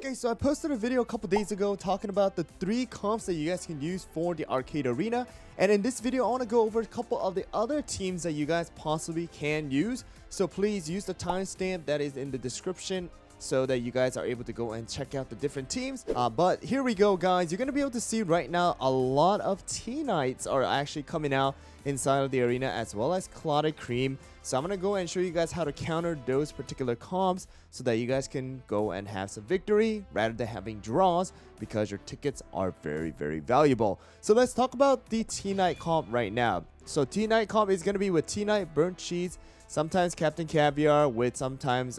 Alright guys, so I posted a video a couple days ago talking about the 3 comps that you guys can use for the arcade arena. And in this video, I want to go over a couple of the other teams that you guys possibly can use. So please use the timestamp that is in the description so that you guys are able to go and check out the different teams. But here we go, guys. You're going to be able to see right now a lot of T-Knights are actually coming out inside of the arena, as well as Clotted Cream. So I'm going to go and show you guys how to counter those particular comps so that you guys can go and have some victory rather than having draws, because your tickets are very, very valuable. So let's talk about the T-Knight comp right now. So T-Knight comp is going to be with T-Knight, Burnt Cheese, sometimes Captain Caviar, with sometimes,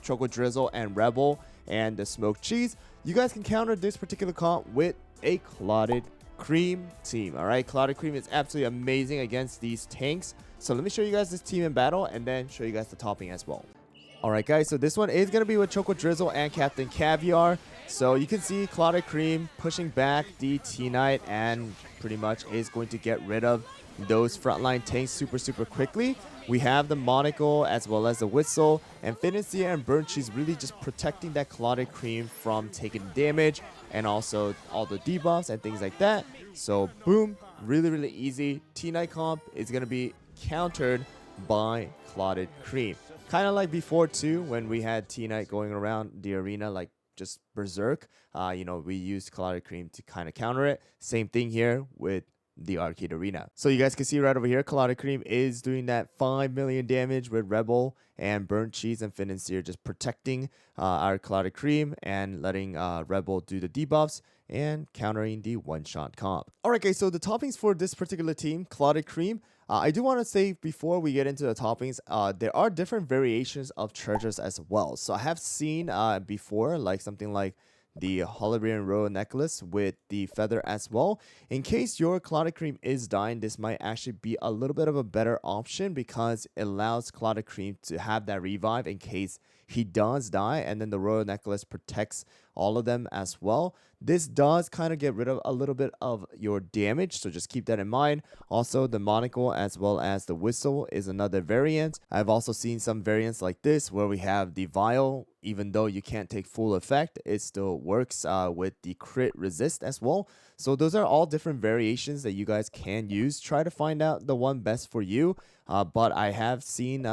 Choco Drizzle and Rebel and the smoked cheese. You guys can counter this particular comp with a Clotted Cream team. Alright, Clotted Cream is absolutely amazing against these tanks. So let me show you guys this team in battle and then show you guys the topping as well. Alright guys, so this one is going to be with Choco Drizzle and Captain Caviar. So you can see Clotted Cream pushing back the T-Knight and pretty much is going to get rid of those frontline tanks super quickly. We have the Monocle as well as the Whistle, and Financier and Burnt Cheese really just protecting that Clotted Cream from taking damage and also all the debuffs and things like that. So boom, really easy. T-Knight comp is going to be countered by Clotted Cream. Kind of like before too, when we had T-Knight going around the arena like just berserk. We used Clotted Cream to kind of counter it. Same thing here with the arcade arena. So you guys can see right over here, Clotted Cream is doing that 5 million damage with Rebel and Burnt Cheese and Financier just protecting our Clotted Cream and letting Rebel do the debuffs and countering the one-shot comp. Alright guys, so the toppings for this particular team, Clotted Cream, I do want to say before we get into the toppings, there are different variations of treasures as well. So I have seen before, like something like the Hollywood Royal Necklace with the feather as well. In case your Clotted Cream is dying, this might actually be a little bit of a better option because it allows Clotted Cream to have that revive in case he does die, and then the Royal Necklace protects all of them as well. This does kind of get rid of a little bit of your damage, so just keep that in mind. Also, the Monocle as well as the Whistle is another variant. I've also seen some variants like this where we have the Vial. Even though you can't take full effect, it still works with the crit resist as well. So those are all different variations that you guys can use. Try to find out the one best for you. But I have seen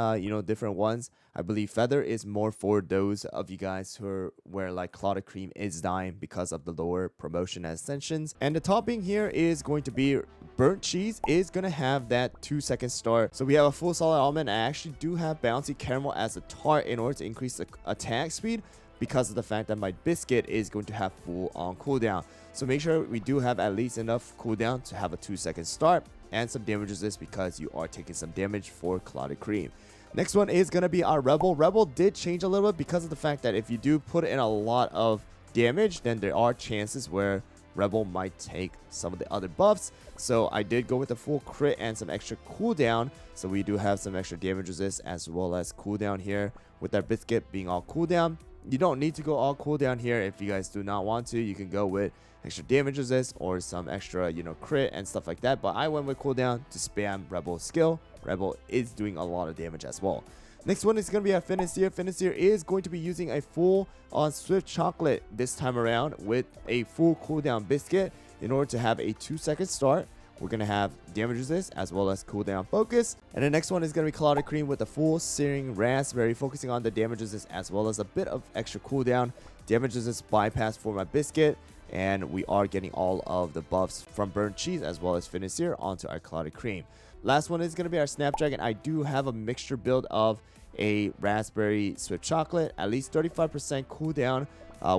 different ones. I believe Feather is more for those of you guys who are where like Clotted Cream is dying because of the lower promotion ascensions. And the topping here is going to be Burnt Cheese is going to have that 2-second start. So we have a full solid element. I actually do have Bouncy Caramel as a tart in order to increase the attack speed because of the fact that my biscuit is going to have full on cooldown. So make sure we do have at least enough cooldown to have a 2-second start and some damage resist because you are taking some damage for Clotted Cream. Next one is going to be our Rebel. Rebel did change a little bit because of the fact that if you do put in a lot of damage, then there are chances where Rebel might take some of the other buffs. So I did go with a full crit and some extra cooldown. So we do have some extra damage resist as well as cooldown here with our biscuit being all cooldown. You don't need to go all cooldown here. If you guys do not want to, you can go with extra damage resist or some extra, crit and stuff like that. But I went with cooldown to spam Rebel skill. Rebel is doing a lot of damage as well. Next one is going to be our Financier. Financier is going to be using a full on Swift Chocolate this time around with a full cooldown biscuit in order to have a 2-second start. We're going to have damage resist as well as cooldown focus. And the next one is going to be Clotted Cream with a full searing raspberry, focusing on the damage resist as well as a bit of extra cooldown. Damage resist bypass for my biscuit. And we are getting all of the buffs from Burnt Cheese as well as Financier onto our Clotted Cream. Last one is going to be our Snapdragon. I do have a mixture build of a raspberry Swift Chocolate, at least 35% cooldown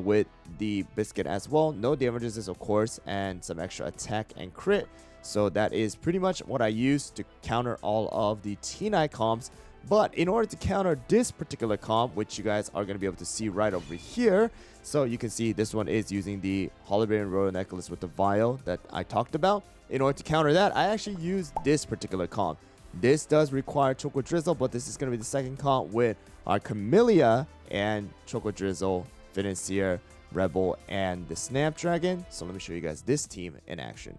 with the biscuit as well. No damage resist, of course, and some extra attack and crit. So that is pretty much what I use to counter all of the T-Knight comps. But in order to counter this particular comp, which you guys are going to be able to see right over here, so you can see this one is using the Holiday Royal Necklace with the Vial that I talked about. In order to counter that, I actually use this particular comp. This does require Choco Drizzle, but this is going to be the second comp with our Camilia and Choco Drizzle, Financier, Rebel, and the Snapdragon. So let me show you guys this team in action.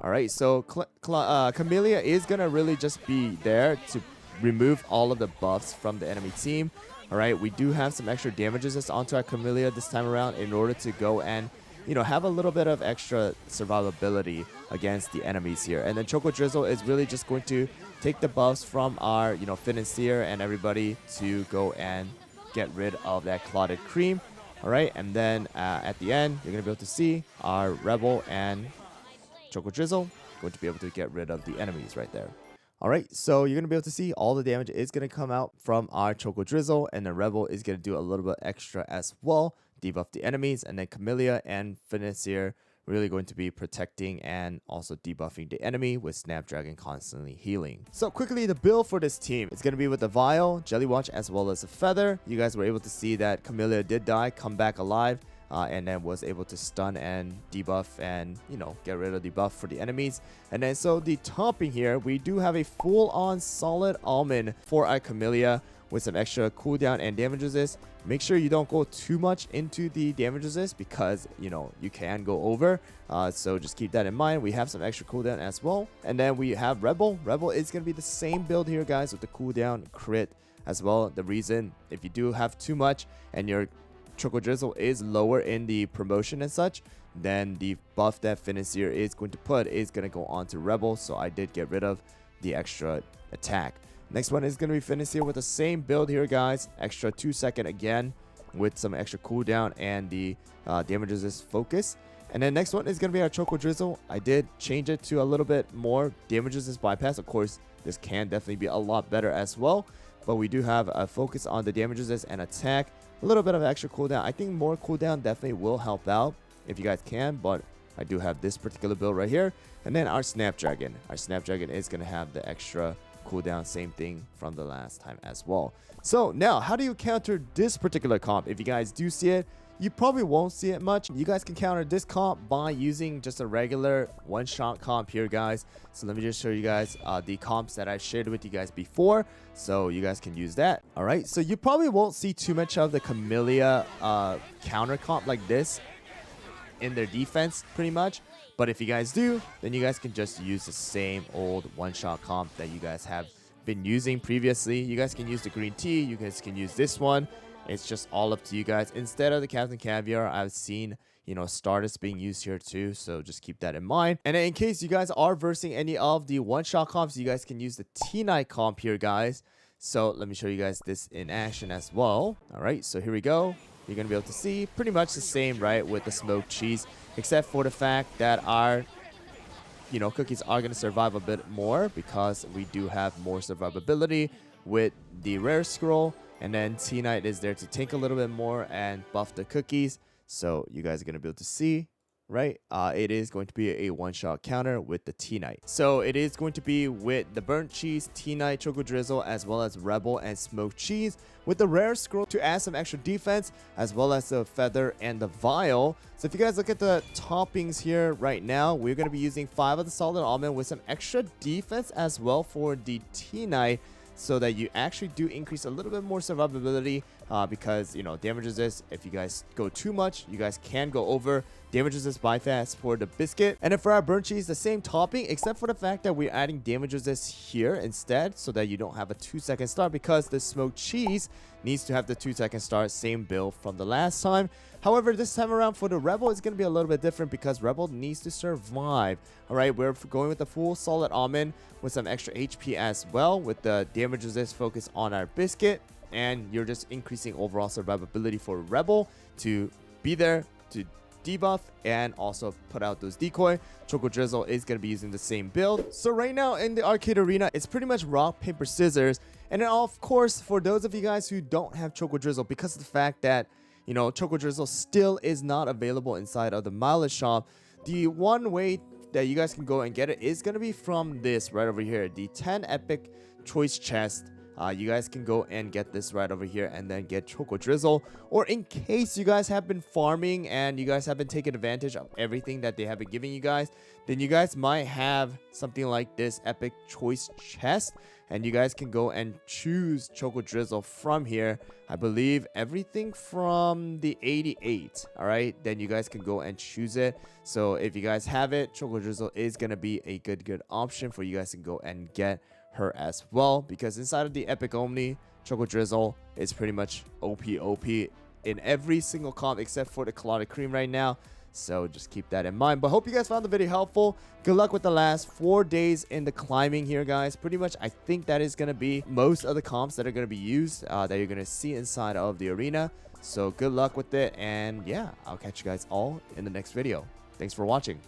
Alright, so Camilia is going to really just be there to remove all of the buffs from the enemy team. All right, we do have some extra damages that's onto our Camilia this time around in order to go and, you know, have a little bit of extra survivability against the enemies here. And then Choco Drizzle is really just going to take the buffs from our, you know, Financier and everybody to go and get rid of that Clotted cream. All right, and then at the end, you're going to be able to see our Rebel and Choco Drizzle going to be able to get rid of the enemies right there. All right, so you're going to be able to see all the damage is going to come out from our Choco Drizzle, and the Rebel is going to do a little bit extra as well, debuff the enemies, and then Camilia and Financier really going to be protecting and also debuffing the enemy with Snapdragon constantly healing. So quickly, the build for this team is going to be with the Vial, Jelly Watch, as well as the Feather. You guys were able to see that Camilia did die, come back alive, and then was able to stun and debuff and, you know, get rid of the buff for the enemies. And then so the topping here, we do have a full-on solid almond for our Camilia with some extra cooldown and damage resist. Make sure you don't go too much into the damage resist because, you know, you can go over. So just keep that in mind. We have some extra cooldown as well. And then we have Rebel. Rebel is going to be the same build here, guys, with the cooldown crit as well. The reason, if you do have too much and your Choco Drizzle is lower in the promotion and such, then the buff that Financier is going to put is going to go on to Rebel. So I did get rid of the extra attack. Next one is going to be Financier with the same build here, guys. Extra 2-second again with some extra cooldown and the damage resist focus. And then next one is going to be our Choco Drizzle. I did change it to a little bit more damage resist bypass. Of course, this can definitely be a lot better as well. But we do have a focus on the damage resist and attack. A little bit of extra cooldown. I think more cooldown definitely will help out if you guys can. But I do have this particular build right here. And then our Snapdragon. Our Snapdragon is going to have the extra cooldown, same thing from the last time as well. So now, how do you counter this particular comp? If you guys do see it, you probably won't see it much. You guys can counter this comp by using just a regular one-shot comp here, guys. So let me just show you guys the comps that I shared with you guys before, so you guys can use that. All right, so you probably won't see too much of the Camilia counter comp like this in their defense, pretty much. But if you guys do, then you guys can just use the same old one-shot comp that you guys have been using previously. You guys can use the green tea. You guys can use this one. It's just all up to you guys. Instead of the Captain Caviar, I've seen, you know, Stardust being used here too. So just keep that in mind. And in case you guys are versing any of the one-shot comps, you guys can use the T-Night comp here, guys. So let me show you guys this in action as well. All right, so here we go. You're going to be able to see pretty much the same, right, with the smoked cheese, except for the fact that our, you know, cookies are going to survive a bit more because we do have more survivability with the rare scroll. And then T-Night is there to tank a little bit more and buff the cookies. So you guys are going to be able to see, right? It is going to be a one-shot counter with the T-Night. So it is going to be with the burnt cheese, T-Night, Choco Drizzle, as well as Rebel and smoked cheese with the rare scroll to add some extra defense, as well as the feather and the vial. So if you guys look at the toppings here right now, we're going to be using 5 of the solid almond with some extra defense as well for the T-Night, so that you actually do increase a little bit more survivability because, you know, damage resist, if you guys go too much, you guys can go over. Damage resist bypass for the biscuit. And then for our burnt cheese, the same topping, except for the fact that we're adding damage resist here instead, so that you don't have a 2-second start, because the smoked cheese needs to have the 2-second start, same build from the last time. However, this time around for the Rebel, it's going to be a little bit different because Rebel needs to survive. All right, we're going with the full solid almond with some extra HP as well, with the damage resist focus on our biscuit. And you're just increasing overall survivability for Rebel to be there to debuff and also put out those decoy. Choco Drizzle is going to be using the same build. So right now in the arcade arena, it's pretty much rock, paper, scissors. And then of course, for those of you guys who don't have Choco Drizzle, because of the fact that, you know, Choco Drizzle still is not available inside of the mileage shop, the one way that you guys can go and get it is going to be from this right over here, the 10 epic choice chest. You guys can go and get this right over here and then get Choco Drizzle. Or in case you guys have been farming and you guys have been taking advantage of everything that they have been giving you guys, then you guys might have something like this epic choice chest, and you guys can go and choose Choco Drizzle from here. I believe everything from the 88. All right, then you guys can go and choose it. So if you guys have it, Choco Drizzle is going to be a good option for you guys to go and get her as well, because inside of the epic only, Choco Drizzle is pretty much OP in every single comp except for the Clotted Cream right now. So just keep that in mind. But hope you guys found the video helpful. Good luck with the last 4 days in the climbing here, guys. Pretty much, I think that is going to be most of the comps that are going to be used that you're going to see inside of the arena. So good luck with it. And yeah, I'll catch you guys all in the next video. Thanks for watching.